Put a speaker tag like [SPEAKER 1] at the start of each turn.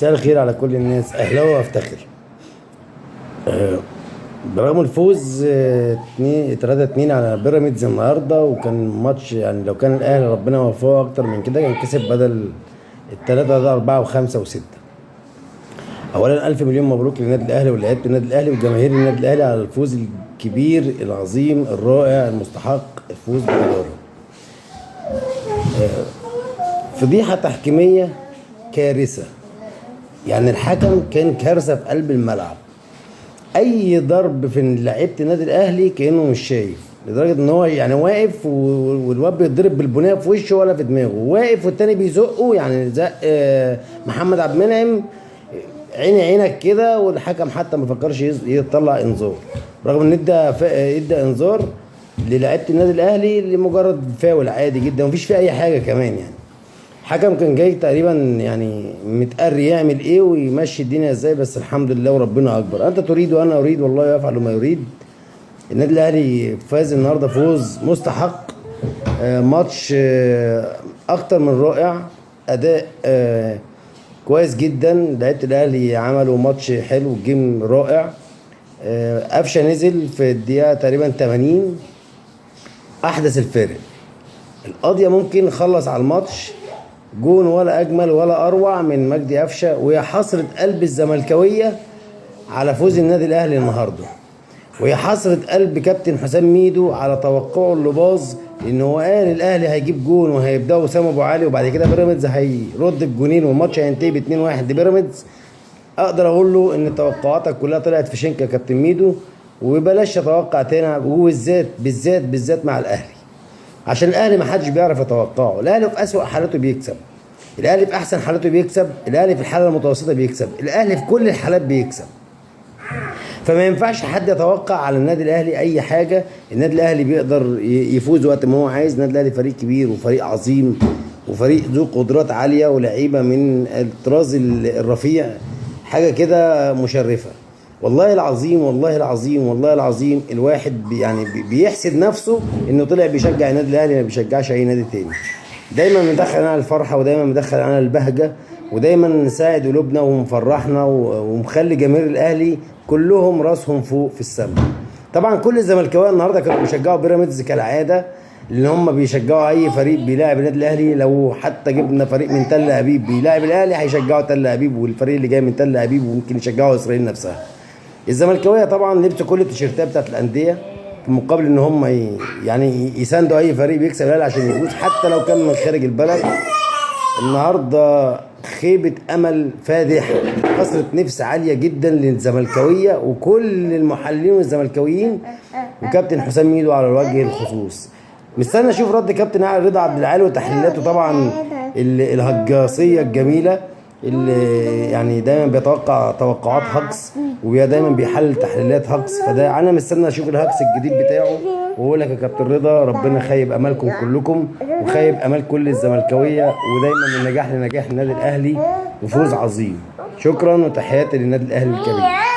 [SPEAKER 1] مساء الخير على كل الناس، اهلاوي وافتخر. برغم الفوز 3-2 على بيراميدز النهارده، وكان ماتش يعني لو كان الاهلي ربنا وفقه اكتر من كده كان كسب بدل الثلاثه ده 4 و5 و6. اولا الف مليون مبروك للنادي الاهلي ولاعيبه النادي الاهلي وجماهير النادي الاهلي على الفوز الكبير العظيم الرائع المستحق الفوز بالاداره. فضيحه تحكيميه كارثه، يعني الحكم كان كارثه في قلب الملعب. اي ضرب في لعيبه النادي الاهلي كانه مش شايف، لدرجه ان هو يعني واقف والواد بيتضرب بالبنيه في وشه ولا في دماغه، واقف والتاني بيزقه، يعني زق محمد عبد المنعم عيني عينك كده، والحكم حتى ما فكرش يطلع انذار، رغم ان ادى انذار للاعيبه النادي الاهلي لمجرد فاول عادي جدا ومفيش فيه اي حاجه كمان. يعني الحكم كان جاي تقريبا يعني متقري يعمل ايه ويمشي الدنيا ازاي، بس الحمد لله وربنا اكبر. انت تريد وانا اريد والله يفعل ما يريد. النادي الاهلي فاز النهارده فوز مستحق. ماتش اكتر من رائع، اداء كويس جدا. لعيبه الاهلي عملوا ماتش حلو، جيم رائع. قفشه نزل في الدقيقه تقريبا 80 احدث الفارق. القضيه ممكن خلص على الماتش جون ولا اجمل ولا اروع من مجدي قفشه، وهي حسره قلب الزملكاويه على فوز النادي الاهلي النهارده، وهي حسره قلب كابتن حسام ميدو على توقعه اللي باظ، ان هو قال الاهلي هيجيب جون وهيبداوا وسام ابو علي وبعد كده بيراميدز هيرد بجونين والماتش هينتهي ب 2-1 لبيراميدز. اقدر اقول له ان توقعاتك كلها طلعت في شنكه يا كابتن ميدو، وبلاش تتوقع تاني، وبالذات بالذات مع الاهلي، عشان الاهلي ما حدش بيعرف يتوقعه. الاهلي في اسوأ حالاته بيكسب، الاهلي في احسن حالاته بيكسب، الاهلي في الحاله المتوسطه بيكسب، الاهلي في كل الحالات بيكسب. فما ينفعش حد يتوقع على النادي الاهلي اي حاجه. النادي الاهلي بيقدر يفوز وقت ما هو عايز. النادي الاهلي فريق كبير وفريق عظيم وفريق ذو قدرات عاليه ولاعيبه من الطراز الرفيع، حاجه كده مشرفه. والله العظيم والله العظيم والله العظيم الواحد يعني بيحسد نفسه انه طلع بيشجع النادي الاهلي، ما بيشجعش اي نادي تاني. دايما مدخل على الفرحه ودايما مدخل على البهجه ودايما نساعد قلوبنا ومفرحنا ومخلي جماهير الاهلي كلهم راسهم فوق في السماء. طبعا كل الزملكاويه النهارده كانوا بيشجعوا بيراميدز كالعاده، لان هم بيشجعوا اي فريق بيلاعب النادي الاهلي. لو حتى جبنا فريق من تل ابيب بيلاعب الاهلي هيشجعوا تل ابيب، والفريق اللي جاي من تل ابيب وممكن يشجعوا اسرائيل نفسها. الزملكاويه طبعا لبسوا كل التيشيرتات بتاعت الانديه في مقابل ان هم يعني يساندوا اي فريق بيكسب الاهلي عشان يفوز حتى لو كان من خارج البلد. النهارده خيبه امل فادح، كسرت نفس عاليه جدا للزملكاويه وكل المحللين والزملكاويين وكابتن حسام ميدو على وجه الخصوص. مستني اشوف رد كابتن رضا عبد العال وتحليلاته طبعا الهجاصيه الجميله، اللي يعني دايما بيتوقع توقعات هجص ودايما بيحلل تحليلات هجص. فده انا مستني اشوف الهجص الجديد بتاعه، واقول لك يا كابتن رضا ربنا خيب امالكم كلكم وخيب امال كل الزملكاويه، ودايما من نجاح لنجاح النادي الاهلي وفوز عظيم. شكرا وتحياتي للنادي الاهلي الكبير.